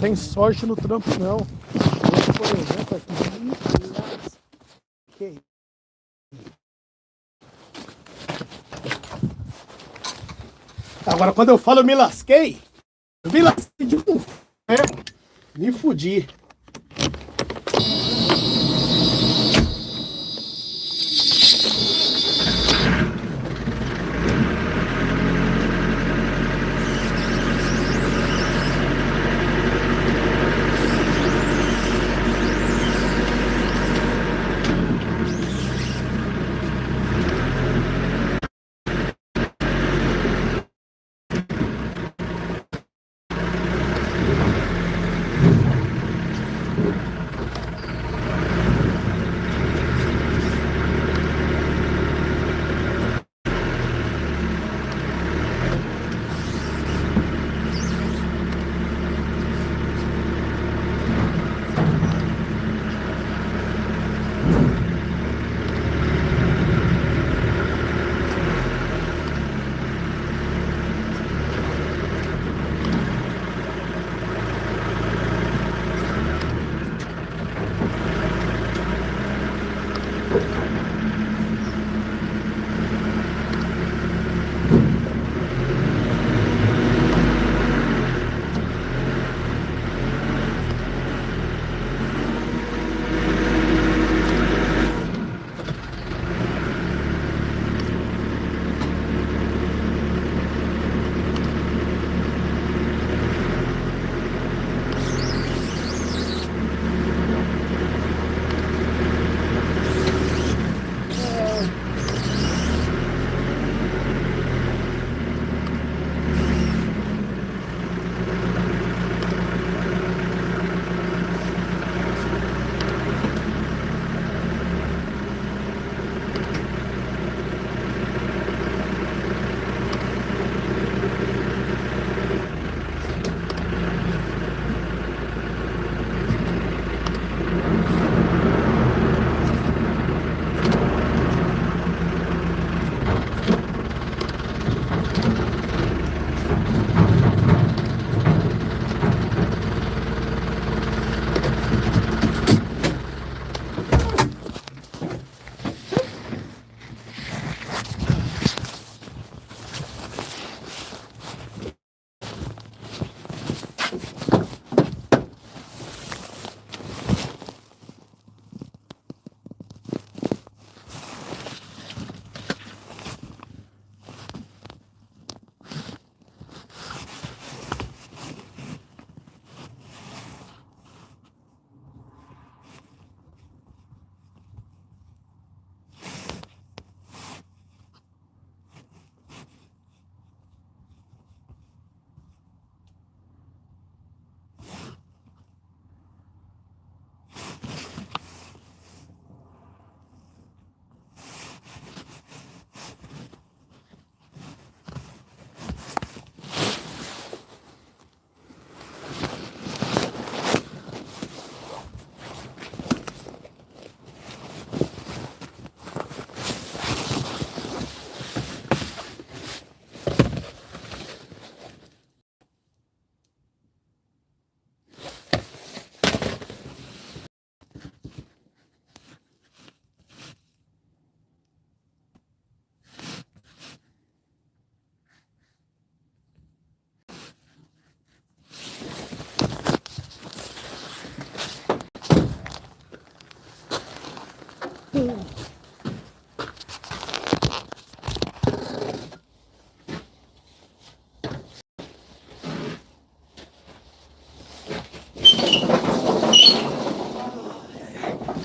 Tem sorte no trampo, não. Hoje, por exemplo, aqui, me lasquei. Agora, quando eu falo eu me lasquei de um ferro. Me fudi.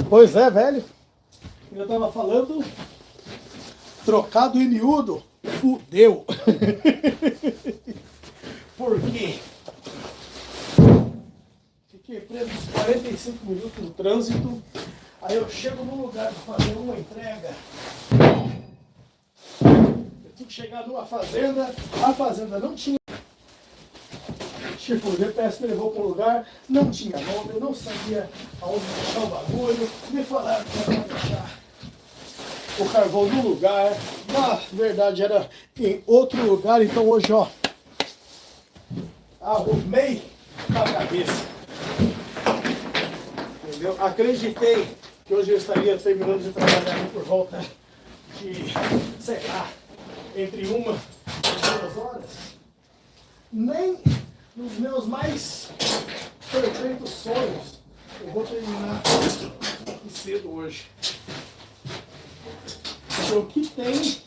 Pois é, velho. Eu tava falando, trocado e miúdo, fudeu. Por quê? Fiquei preso uns 45 minutos no trânsito. Aí eu chego num lugar para fazer uma entrega. Eu tinha que chegar numa fazenda. A fazenda não tinha. Tipo, o GPS me levou para um lugar, não tinha nome, eu não sabia aonde deixar o bagulho. Me falaram que era para deixar o carvão no lugar. Na verdade era em outro lugar. Então hoje, ó, arrumei com a cabeça. Entendeu? Acreditei que hoje eu estaria terminando de trabalhar por volta de, sei lá, entre 1 e 2 horas. Nem nos meus mais perfeitos sonhos eu vou terminar cedo hoje. Porque o que tem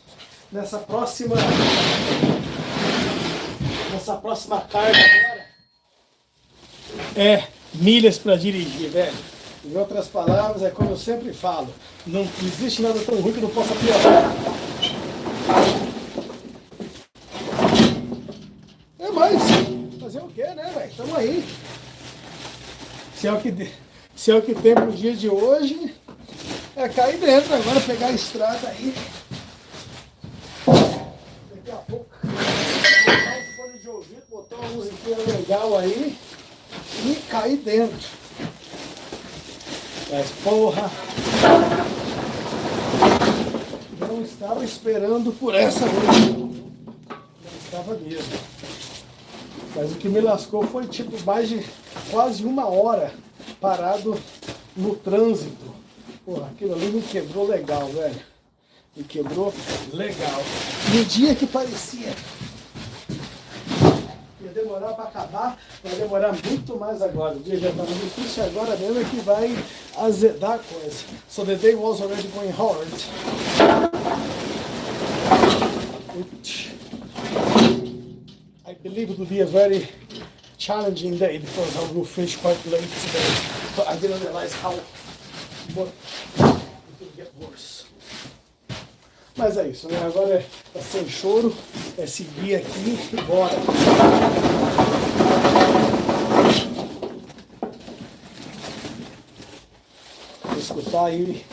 nessa próxima carga agora é milhas para dirigir, velho. Em outras palavras, é como eu sempre falo, não existe nada tão ruim que não possa piorar. É mais, fazer o quê, né, velho? Estamos aí. Se é o que tem pro dia de hoje, é cair dentro agora, pegar a estrada aí. Daqui a pouco, botar um fone de ouvido, botar uma musiquinha legal aí e cair dentro. Mas porra, não estava esperando por essa noite. Não estava mesmo. Mas o que me lascou foi tipo mais de quase 1 hora parado no trânsito. Porra, aquilo ali me quebrou legal, velho. Me quebrou legal. No dia que parecia que ia demorar para acabar, vai demorar muito mais agora. O dia já estava difícil, agora mesmo é que vai azedar a coisa. So the day was already going hard. I believe it will be a very challenging day because I will finish quite late today. But I didn't realize how much it could get worse. Mas é isso, né? Agora é sem choro, é seguir aqui e bora. Vou escutar aí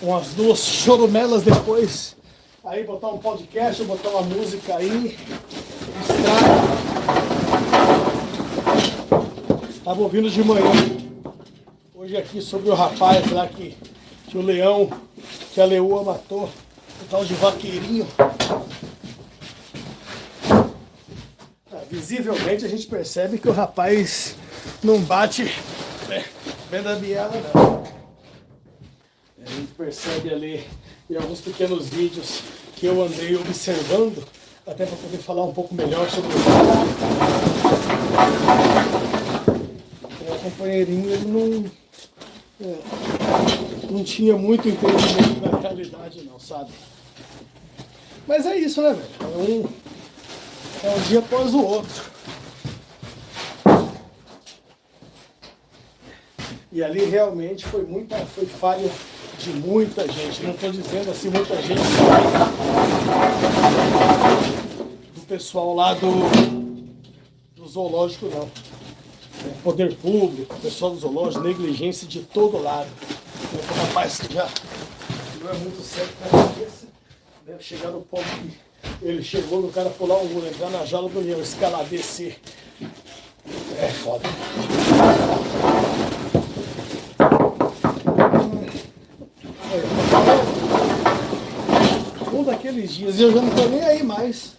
umas 2 chorumelas depois. Aí botar um podcast, botar uma música aí. Estrada. Tava ouvindo de manhã. Hoje aqui sobre o rapaz lá que o leão, que a leoa matou. O tal de vaqueirinho. Visivelmente a gente percebe que o rapaz não bate bem da biela não. A gente percebe ali em alguns pequenos vídeos que eu andei observando, até para poder falar um pouco melhor sobre o meu companheirinho. Ele não tinha muito entendimento da realidade não, sabe? Mas é isso, né, velho? É um dia após o outro. E ali realmente foi falha de muita gente. Não estou dizendo assim, muita gente do pessoal lá do zoológico, não. Poder público, pessoal do zoológico, negligência de todo lado. O rapaz já não é muito certo na cabeça. Deve chegar no ponto que ele chegou no cara pular um muro, entrar na jaula do leão, escalar, descer. É foda. Um daqueles dias eu já não tô nem aí mais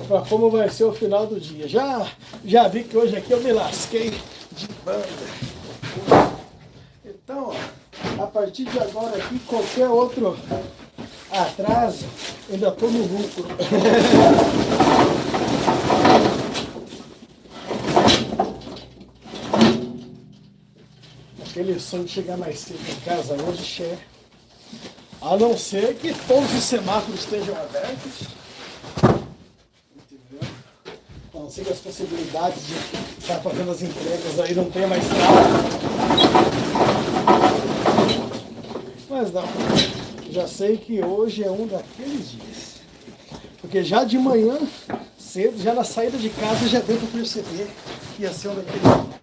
pra como vai ser o final do dia. Já vi que hoje aqui eu me lasquei de banda. Então, ó, a partir de agora aqui, qualquer outro atraso, ainda tô no lucro. Aquele sonho de chegar mais cedo em casa hoje é, a não ser que todos os semáforos estejam abertos, entendeu? A não ser que as possibilidades de estar fazendo as entregas aí não tenha mais nada. Mas não, já sei que hoje é um daqueles dias. Porque já de manhã, cedo, já na saída de casa, já deu para perceber que ia ser um daqueles dias.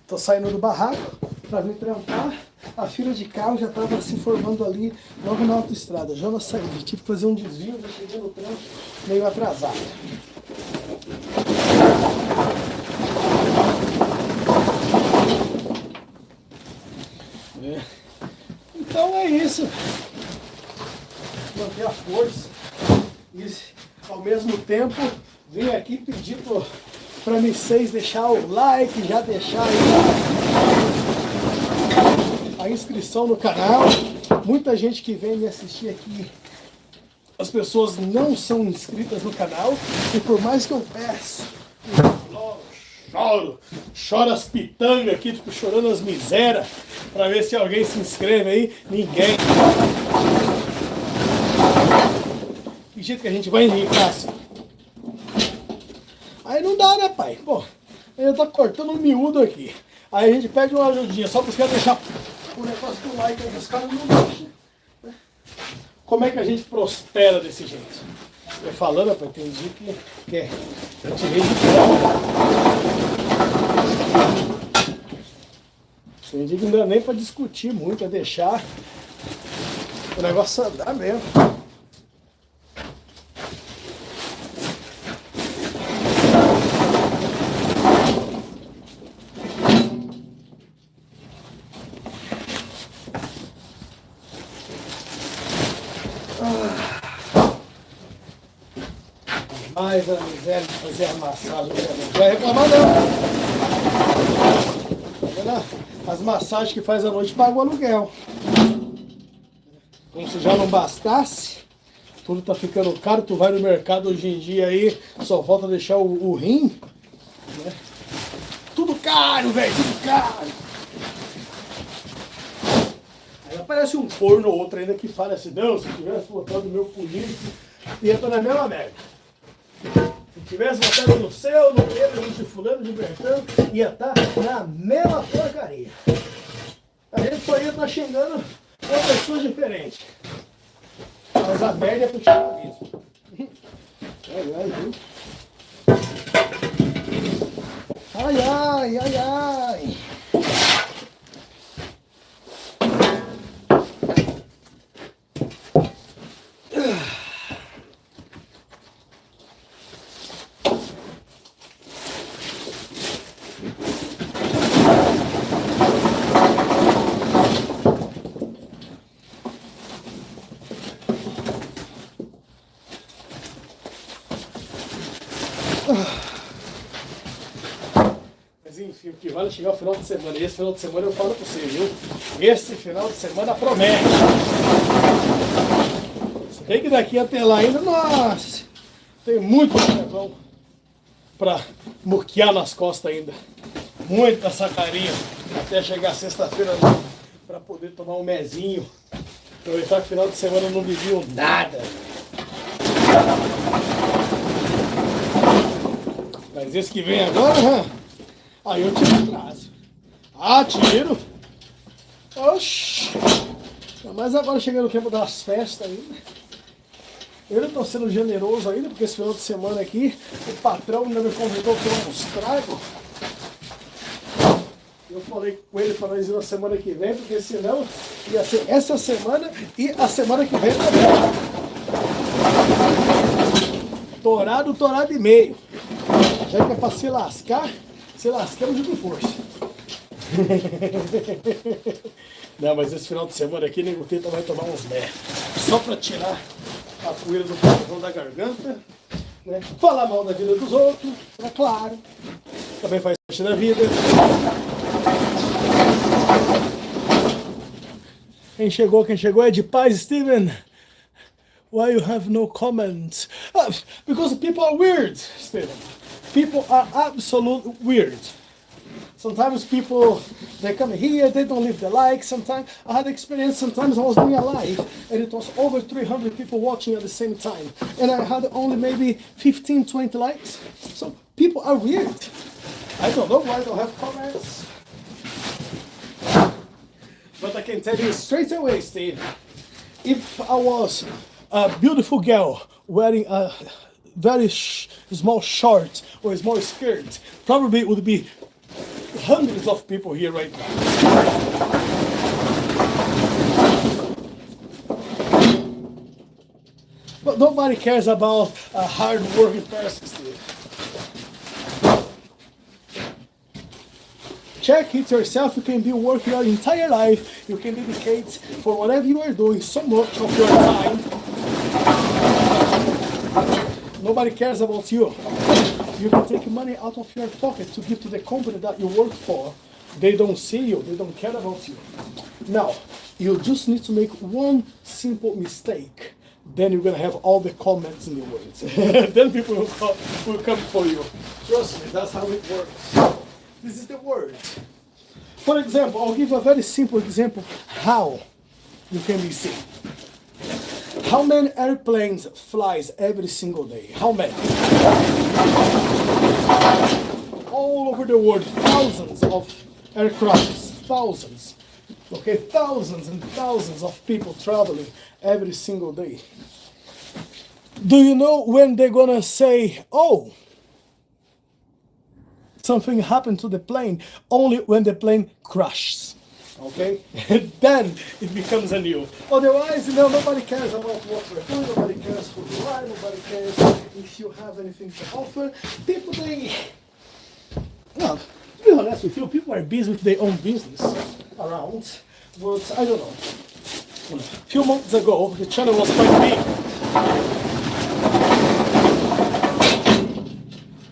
Tô saindo do barraco para vir trampar, a fila de carro já estava se formando ali logo na autoestrada. Já na saída, tive que fazer um desvio, já cheguei no trampo meio atrasado. Então é isso. Manter a força e ao mesmo tempo vim aqui pedir para vocês deixar o like, já deixar aí a inscrição no canal. Muita gente que vem me assistir aqui, as pessoas não são inscritas no canal, e por mais que eu peço, choro as pitangas aqui, tipo, chorando as misérias, para ver se alguém se inscreve aí, ninguém. Que jeito que a gente vai enricar assim? Aí não dá, né, pai? Pô, ele tá cortando um miúdo aqui. Aí a gente pede uma ajudinha só para os caras deixar o negócio do like aí, os caras não deixam. Como é que a gente prospera desse jeito? Eu falando, rapaz, tem dia que é. Eu tirei de prova. Tem dia que não dá nem para discutir muito, é deixar o negócio andar mesmo. Mais a miséria de fazer a massagem, não vai reclamar não. Tá vendo? As massagens que faz à noite pagam o aluguel. Como se já não bastasse, tudo tá ficando caro, tu vai no mercado hoje em dia aí, só falta deixar o rim, né? Tudo caro, velho, tudo caro. Aí aparece um corno ou outro ainda que fala assim, não, se tivesse botado meu político, ia estar na mesma merda. Se tivesse botado no céu, no Pedro, de fulano, de Bertão, ia estar na mesma porcaria. A gente só ia estar xingando uma pessoa diferente. Mas a merda é continuar mesmo. Ai, ai, viu? Ai, ai, ai, ai. Mas enfim, o que vale é chegar o final de semana. E esse final de semana eu falo pra você, viu? Esse final de semana promete. Se bem que daqui até lá ainda, nossa, tem muito levão pra muquear nas costas ainda. Muita sacarinha. Até chegar sexta-feira pra poder tomar um mezinho. Aproveitar que o final de semana eu não bebi nada. Mas esse que vem agora, aí eu tiro atraso. Ah, tiro. Oxi. Mas agora chegando o tempo das festas ainda. Eu não estou sendo generoso ainda, porque esse final de semana aqui, o patrão ainda me convidou para uns tragos. Eu falei com ele para nós ir na semana que vem, porque senão ia ser essa semana e a semana que vem também. Torado e meio. Já que é para se lascamos de força. Não, mas esse final de semana aqui, nego tenta vai tomar uns mé. Só para tirar a poeira do coração da garganta, né? Falar mal da vida dos outros, é claro. Também faz parte da vida. Quem chegou é de paz, Steven. Why you have no comments? Because people are weird, Steven. People are absolutely weird. Sometimes people, they come here, they don't leave the like. Sometimes I had experience, sometimes I was doing a live and it was over 300 people watching at the same time. And I had only maybe 15, 20 likes. So people are weird. I don't know why I don't have comments. But I can tell you straight away, Steve, if I was a beautiful girl wearing a very small short or a small skirt, probably it would be hundreds of people here right now. But nobody cares about a hard-working person, Steve. Check it yourself. You can be working your entire life. You can dedicate for whatever you are doing so much of your time. Nobody cares about you. You can take money out of your pocket to give to the company that you work for. They don't see you. They don't care about you. Now, you just need to make one simple mistake. Then you're going to have all the comments in the world. Then people will come for you. Trust me, that's how it works. This is the word. For example, I'll give you a very simple example how you can be seen. How many airplanes flies every single day? How many? All over the world, thousands of aircrafts, thousands. Okay, thousands and thousands of people traveling every single day. Do you know when they're gonna say, oh, something happened to the plane? Only when the plane crashes. Okay? Then it becomes a new. Otherwise, nobody cares about what we're doing, nobody cares who you are, nobody cares if you have anything to offer. People, well, to be honest with you, people are busy with their own business around. But I don't know. A few months ago, the channel was quite big.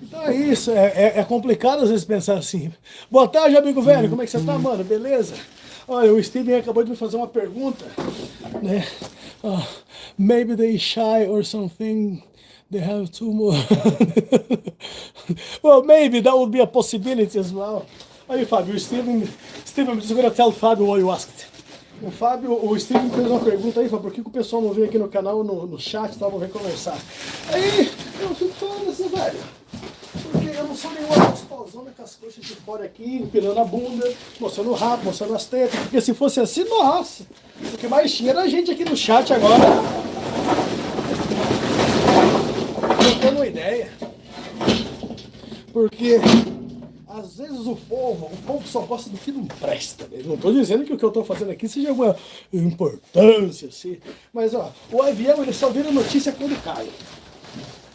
Então é isso, é complicado às vezes pensar assim. Boa tarde, amigo velho, como é que você tá, mano? Beleza? Olha, o Steven acabou de me fazer uma pergunta, né? Maybe they shy or something. They have two more. Well, maybe that would be a possibility as well. Aí, Fábio, o Steven, I'm just gonna tell Fábio what you asked. O Steven fez uma pergunta aí, Fábio, por que o pessoal não vem aqui no canal, no chat, tá? Vamos conversar. Aí, eu fico falando assim, velho, porque eu não sou nenhuma gostosona com as coxas de fora aqui, empinando a bunda, mostrando o rabo, mostrando as tetas, porque se fosse assim, nossa, o que mais tinha era a gente aqui no chat agora. Não tenho uma ideia. Porque às vezes o povo só gosta do que não presta. Né? Não estou dizendo que o que eu estou fazendo aqui seja uma importância, assim. Mas ó, o avião ele só vira notícia quando cai.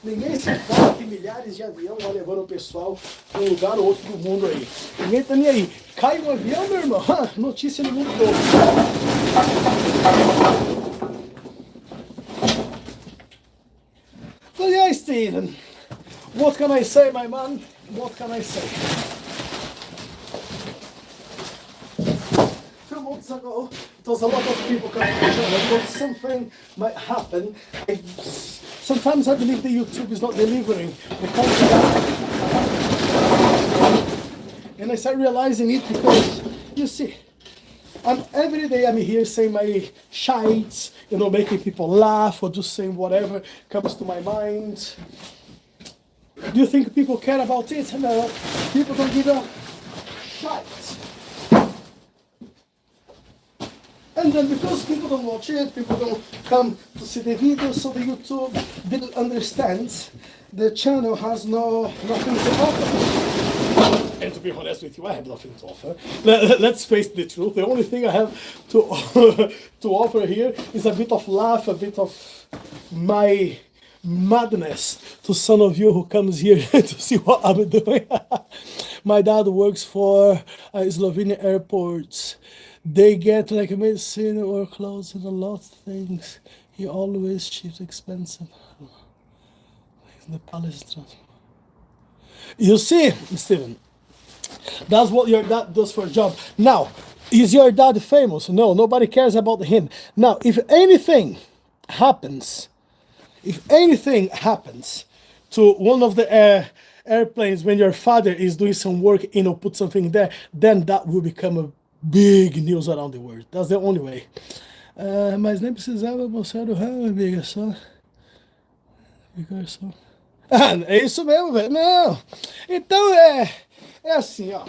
Ninguém se fala que milhares de aviões vão levando o pessoal de um lugar ou outro do mundo aí. Ninguém tá nem aí. Cai um avião, meu irmão, notícia no mundo todo. But yeah, Steven, what can I say, my man? What can I say? A few months ago, there was a lot of people coming to the channel, but something might happen. Sometimes I believe the YouTube is not delivering the content. And I start realizing it because, you see, every day I'm here saying my shites, making people laugh or just saying whatever comes to my mind. Do you think people care about it? No, people don't give a shite. And then because people don't watch it, people don't come to see the videos, so the YouTube didn't understand the channel has nothing to offer. And to be honest with you, I have nothing to offer. Let's face the truth. The only thing I have to to offer here is a bit of laugh, a bit of my madness to some of you who comes here to see what I'm doing. My dad works for Slovenian airports. They get like medicine or clothes and a lot of things. He always ships expensive. The palace transport. You see, Steven, that's what your dad does for a job. Now, is your dad famous? No, nobody cares about him. Now, if anything happens to one of the airplanes when your father is doing some work, put something there, then that will become a big news around the world. That's the only way. Mas nem precisava mostrar o ramo, amiga, só. É isso mesmo, velho. Não. Então é assim, ó.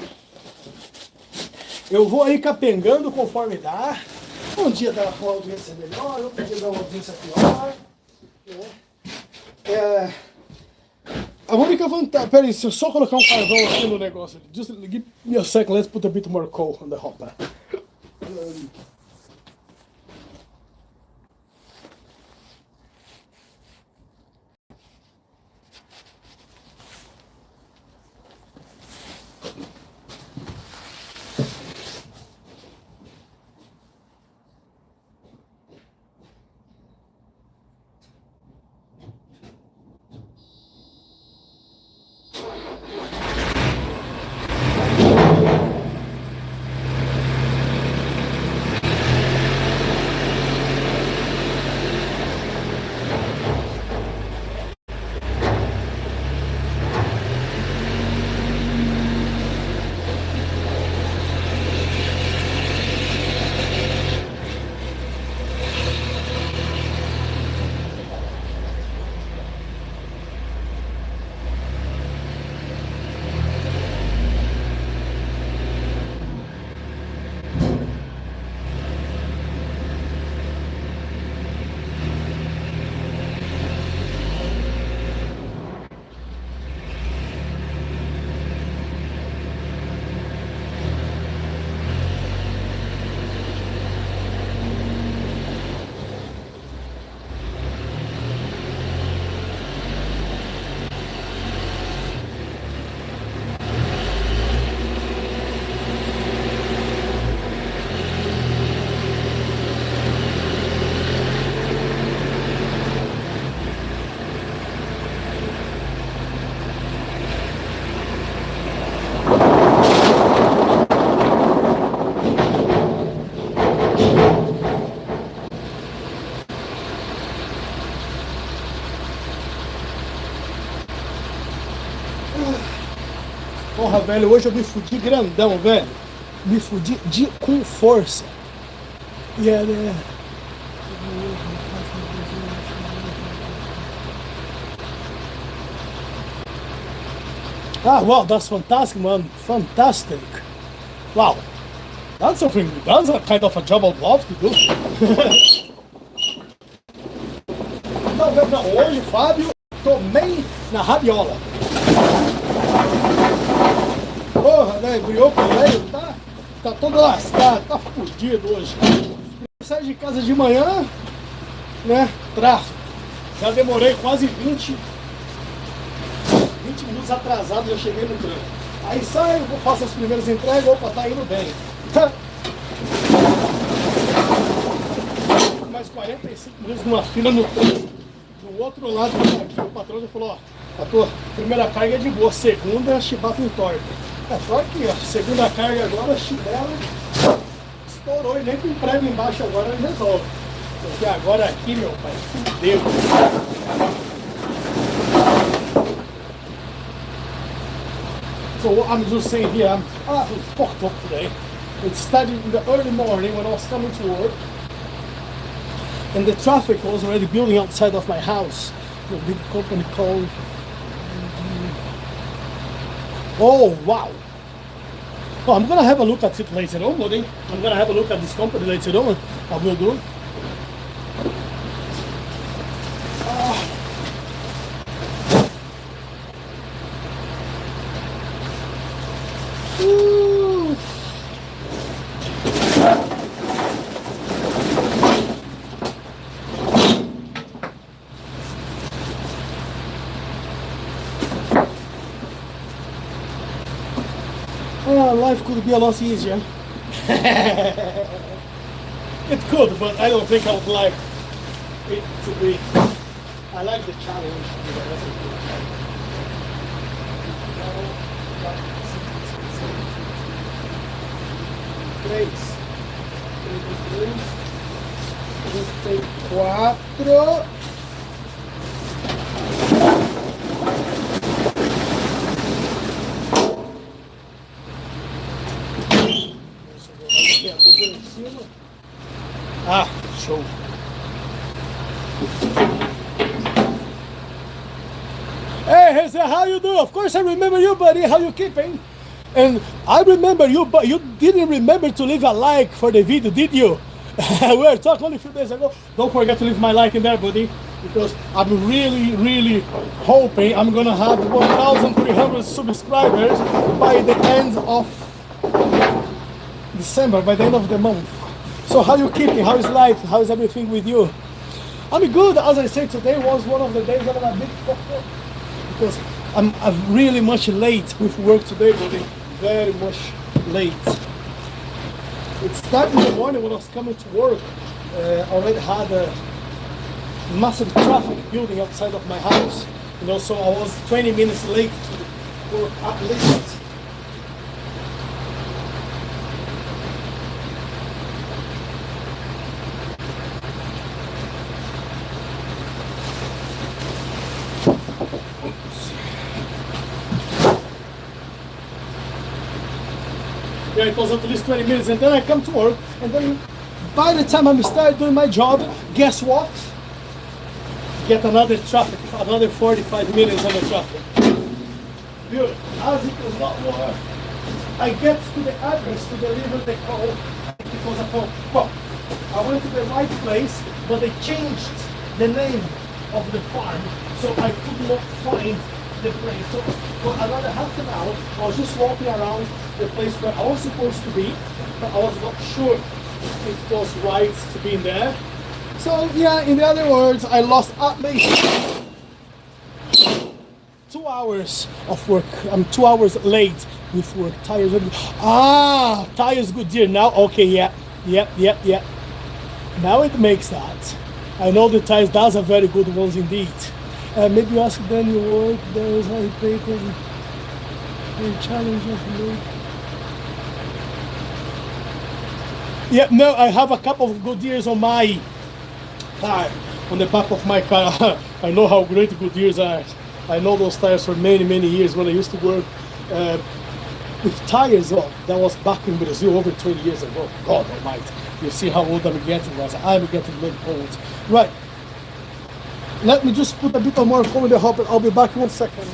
Eu vou aí capengando conforme dá. Um dia dá uma audiência melhor, outro dia dá uma audiência pior. A única vantagem... Peraí, se eu só colocar um carvão aqui no negócio. Just give me a second, let's put a bit more coal on the hopper. Porra, velho, hoje eu me fudi grandão, velho. Me fudi com força. E era... Ah, wow, that's fantastic, man. Fantastic. Wow. That's a kind of a job I'd love to do. Não, hoje, Fábio, tomei na rabiola. Porra, velho, brioco velho, tá todo lascado, tá fudido hoje. Eu saí de casa de manhã, né, tráfego. Já demorei quase 20 minutos atrasado, já cheguei no trânsito. Aí saio, faço as primeiras entregas, opa, tá indo bem. Mais 45 minutos numa fila no trânsito. Do outro lado, o patrão já falou, ó, a tua primeira carga é de boa, segunda é a chibata entorta. É só aqui, ó, segunda carga agora, a chibela estourou e nem com prego embaixo agora ele resolve. Porque agora aqui, meu pai, fudeu. So what I'm just saying here, I'm fucked up today. It started in the early morning when I was coming to work, and the traffic was already building outside of my house. The big company called... Oh, wow! Oh, I'm gonna have a look at it later on, buddy. I'm gonna have a look at this company later on. I will do. Life could be a lot easier. It could, but I don't think I would like it to be. I like the challenge. Quatro. Ah, show. Hey, Jose, how you do? Of course I remember you, buddy. How you keeping? And I remember you, but you didn't remember to leave a like for the video, did you? We were talking only a few days ago. Don't forget to leave my like in there, buddy, because I'm really hoping I'm gonna have 1,300 subscribers by the end of December, by the end of the month. So how you keeping? How is life? How is everything with you? I'm good. As I said, today was one of the days that I'm a bit fucked up because I'm really much late with work today, buddy. Very much late. It started in the morning when I was coming to work. I already had a massive traffic building outside of my house. You know, so I was 20 minutes late to work at least. Yeah, it was at least 20 minutes, and then I come to work, and then by the time I start doing my job, guess what? Get another traffic, another 45 minutes on the traffic. Dude, as it was not more, I get to the address to deliver the call. It was a call. Well, I went to the right place, but they changed the name of the farm, so I could not find the place. So for another half an hour, I was just walking around the place where I was supposed to be, but I was not sure if it was right to be in there. So yeah, in other words, I lost at least 2 hours of work. I'm 2 hours late with work. Tires, tires Goodyear now. Okay, yeah. Now it makes that. I know the tires, those are very good ones indeed. Maybe you ask them your work, there's how you pay them. The challenge of me. Yeah, no, I have a couple of Goodyears on my car, on the back of my car. I know how great Goodyears are. I know those tires for many years when I used to work with tires on. That was back in Brazil over 20 years ago. God almighty. You see how old I'm getting, guys. I'm getting really old. Right. Let me just put a bit more coal in the hopper. I'll be back in 1 second.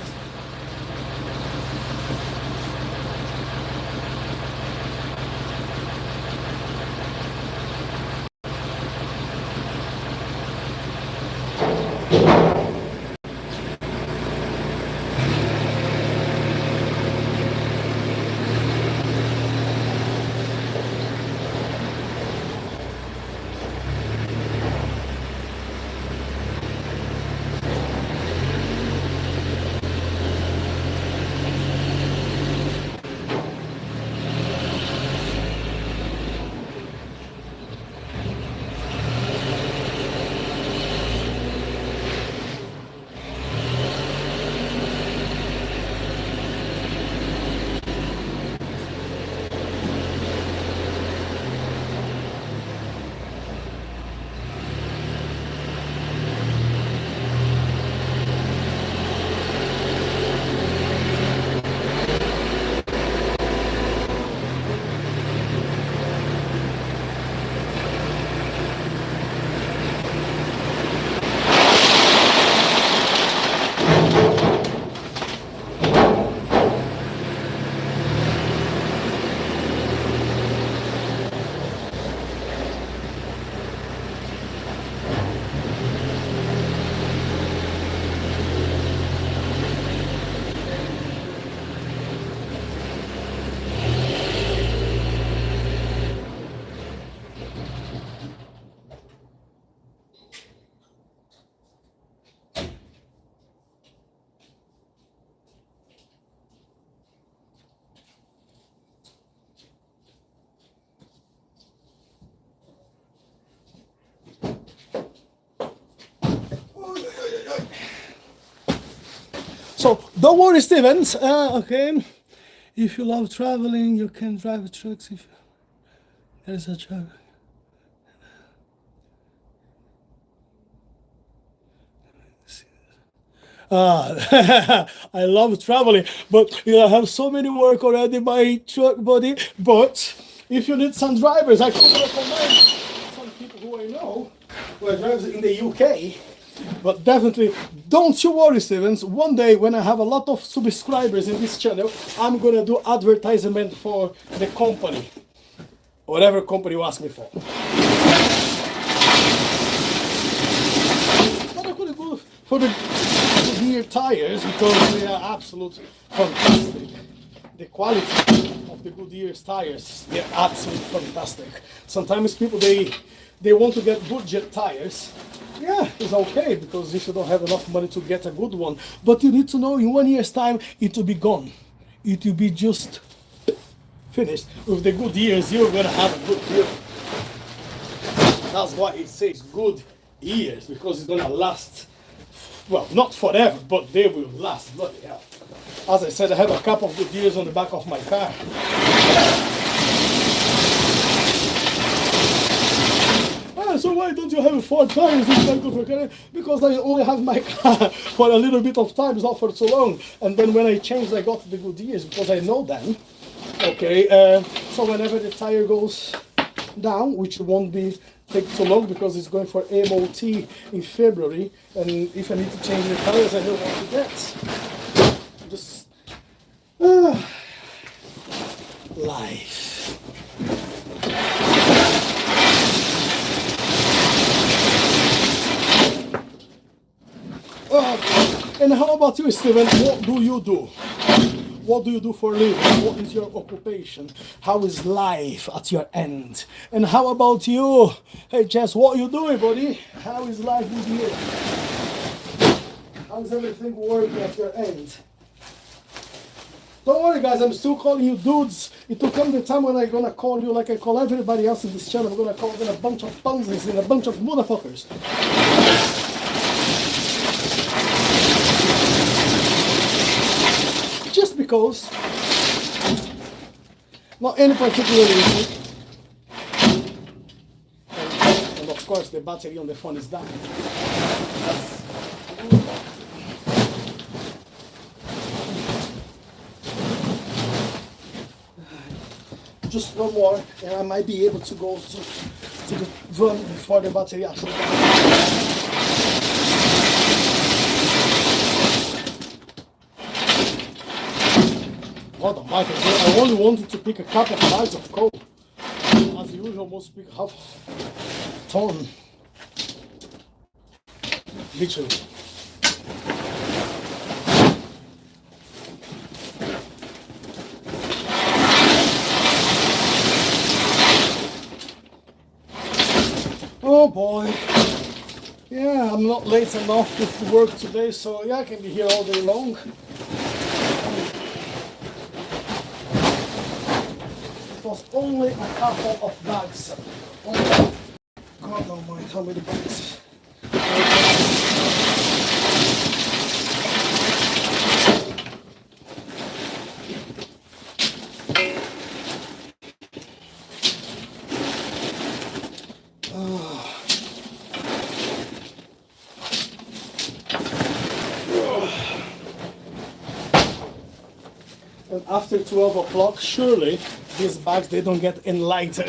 So don't worry, Stevens. Okay, if you love traveling, you can drive trucks. If there is a truck. I love traveling, but I have so many work already in my truck body. But if you need some drivers, I could recommend some people who I know who are drivers in the UK. But definitely, don't you worry, Stevens. One day when I have a lot of subscribers in this channel, I'm gonna do advertisement for the company, whatever company you ask me for. But I could go for the Goodyear tires because they are absolutely fantastic. The quality of the Goodyear tires, they're absolutely fantastic. Sometimes people they want to get budget tires. Yeah, it's okay because if you don't have enough money to get a good one, but you need to know in 1 year's time it will be gone. It will be just finished. With the good years, you're gonna have a good year. That's why it says good years, because it's gonna last. Well, not forever, but they will last. Bloody hell. As I said, I have a couple of good years on the back of my car. So why don't you have 4 tires inside of your car? Because I only have my car for a little bit of time, not for so long. And then when I changed, I got the good years because I know them. Okay, so whenever the tire goes down, which won't be take so long because it's going for MOT in February, and if I need to change the tires, I know what to get. Just life. And how about you, Steven? What do you do? What do you do for a living? What is your occupation? How is life at your end? And how about you? Hey, Jess, what are you doing, buddy? How is life with you? How is everything working at your end? Don't worry, guys, I'm still calling you dudes. It will come the time when I'm gonna call you like I call everybody else in this channel. I'm gonna call them a bunch of pansies and a bunch of motherfuckers. Just because, not any particular reason, and of course the battery on the phone is down. just one more, and I might be able to go to the run before the battery actually dies. What a mic! I only wanted to pick a couple of bags of coal. As usual, almost pick half a ton. Literally. Oh boy. Yeah, I'm not late enough with work today, so yeah, I can be here all day long. It was only a couple of bags. Oh, God almighty, how many bags? And after 12 o'clock, surely these bags, they don't get any lighter.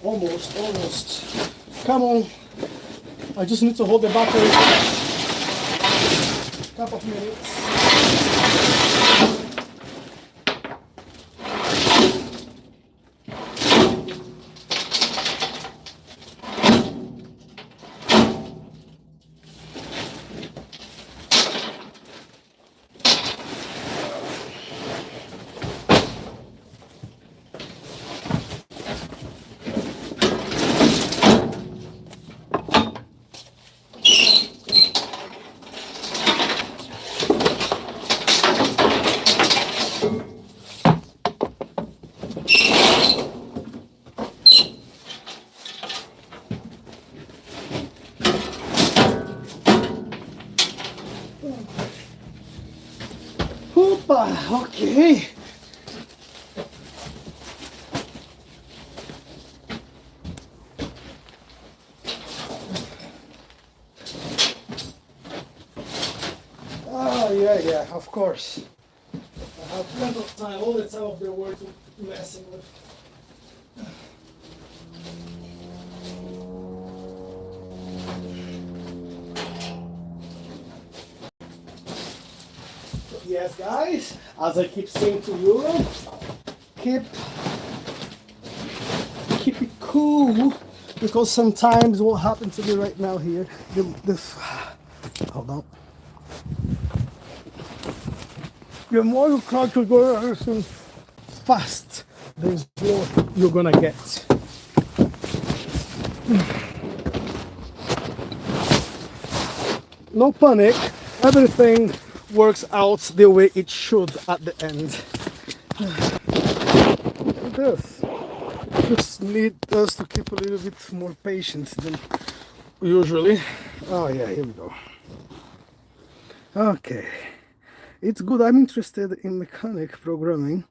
Almost. Come on. I just need to hold the battery. Couple of minutes. Okay. Oh, yeah, of course. I have plenty of time, all the time of the world to messing with. Yes, guys, as I keep saying to you, keep it cool, because sometimes what happened to me right now here, hold on. The more you try to go everything fast, the slower you're gonna get. No panic, everything works out the way it should at the end. Look at this. Just need us to keep a little bit more patient than usually. Oh yeah, here we go. Okay. It's good. I'm interested in mechanic programming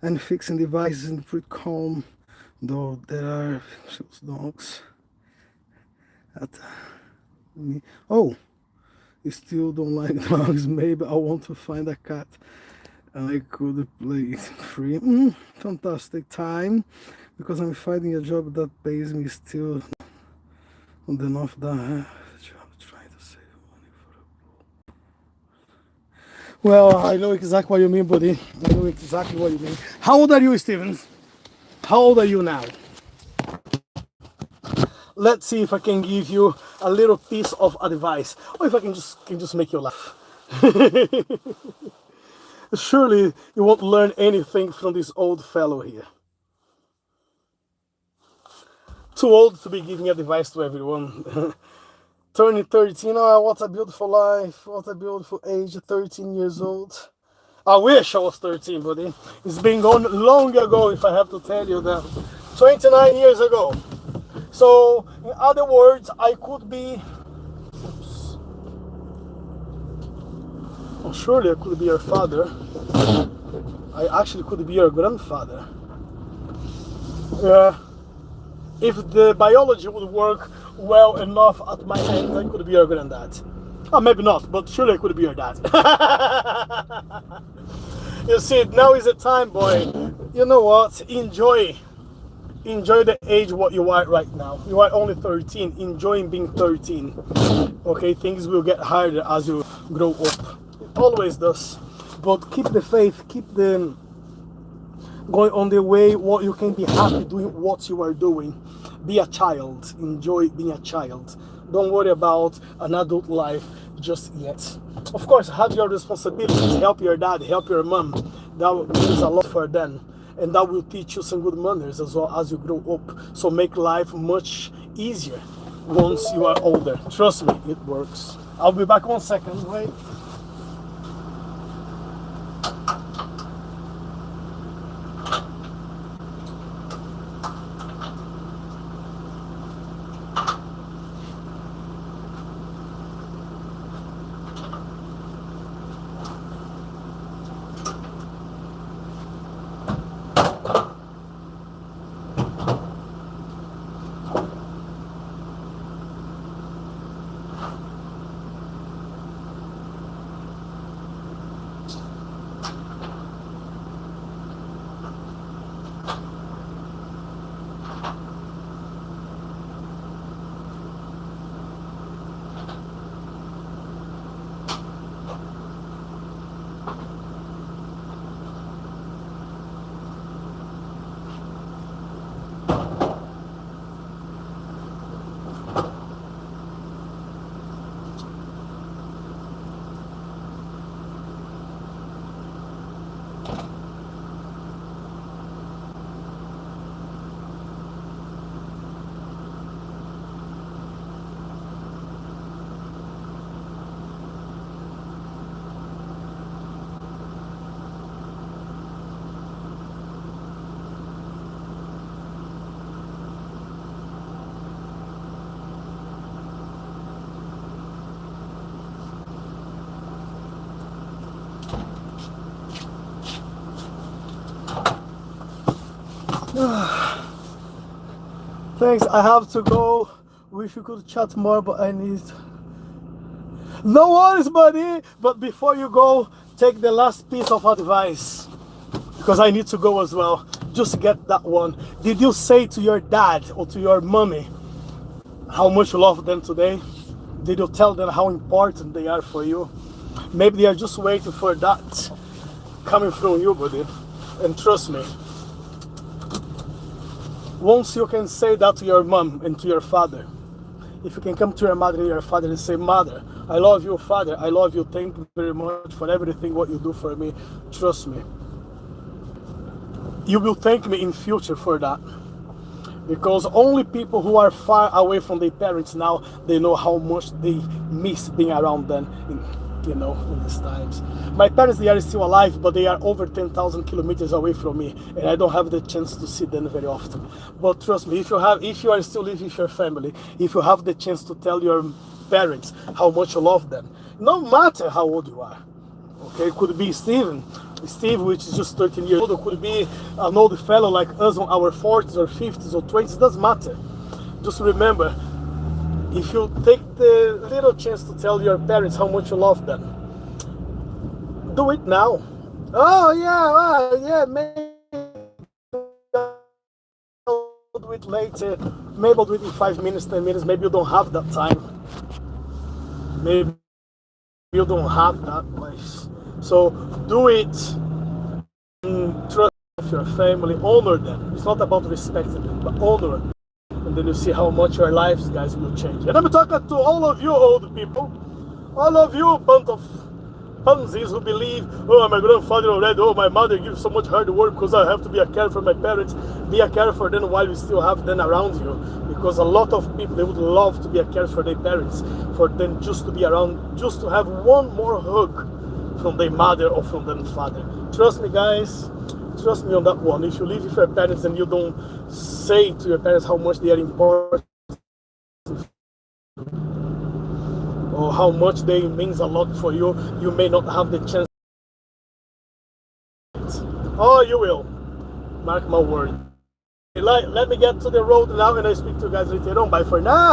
and fixing devices and pretty calm, though there are dogs at me. Oh, you still don't like dogs? Maybe I want to find a cat and I could play it free. Fantastic time, because I'm finding a job that pays me still not enough that I have a job trying to save money for a. Well, I know exactly what you mean, buddy. I know exactly what you mean. How old are you, Stevens? How old are you now? Let's see if I can give you a little piece of advice, or if I can just make you laugh. Surely you won't learn anything from this old fellow here. Too old to be giving advice to everyone. Turning 13, oh, what a beautiful life, what a beautiful age, 13 years old. I wish I was 13, buddy. It's been gone long ago, if I have to tell you that. 29 years ago. So, in other words, I could be... Oops. Well, surely I could be your father. I actually could be your grandfather. Yeah. If the biology would work well enough at my end, I could be your granddad. Oh, maybe not, but surely I could be your dad. You see, now is the time, boy. You know what? Enjoy the age what you are right now. You are only 13. Enjoying being 13. Okay, things will get harder as you grow up. It always does. But keep the faith, keep the going on the way what you can be happy doing what you are doing. Be a child. Enjoy being a child. Don't worry about an adult life just yet. Of course, have your responsibilities. Help your dad, help your mom. That means a lot for them. And that will teach you some good manners as well as you grow up. So make life much easier once you are older. Trust me, it works. I'll be back 1 second. Wait. Thanks, I have to go. Wish we could chat more, but I need... No worries, buddy! But before you go, take the last piece of advice. Because I need to go as well. Just get that one. Did you say to your dad or to your mommy how much you love them today? Did you tell them how important they are for you? Maybe they are just waiting for that coming from you, buddy. And trust me, once you can say that to your mom and to your father, if you can come to your mother and your father and say, Mother, I love you, Father, I love you, thank you very much for everything what you do for me, trust me, you will thank me in future for that. Because only people who are far away from their parents now, they know how much they miss being around them in these times. My parents, they are still alive, but they are over 10,000 kilometers away from me, and I don't have the chance to see them very often. But trust me, if you are still living with your family, if you have the chance to tell your parents how much you love them, no matter how old you are, okay, it could be Steve, which is just 13 years old, or could be an old fellow like us on our 40s or 50s or 20s, doesn't matter. Just remember, if you take the little chance to tell your parents how much you love them, do it now. Oh yeah, maybe I'll do it later, maybe I'll do it in 5 minutes, 10 minutes, maybe you don't have that time. Maybe you don't have that place. So do it, trust your family, honor them. It's not about respecting them, but honor them. And then you see how much your lives, guys, will change. And I'm talking to all of you old people, all of you bunch of pansies who believe, oh, my grandfather already, oh, my mother gives so much hard work because I have to be a care for my parents. Be a care for them while you still have them around you. Because a lot of people, they would love to be a care for their parents, for them just to be around, just to have one more hug from their mother or from their father. Trust me, guys, trust me on that one. If you live with your parents and you don't say to your parents how much they are important, oh, how much they means a lot for you, you may not have the chance. Oh, you will. Mark my word. Let me get to the road now and I speak to you guys later on. Bye for now.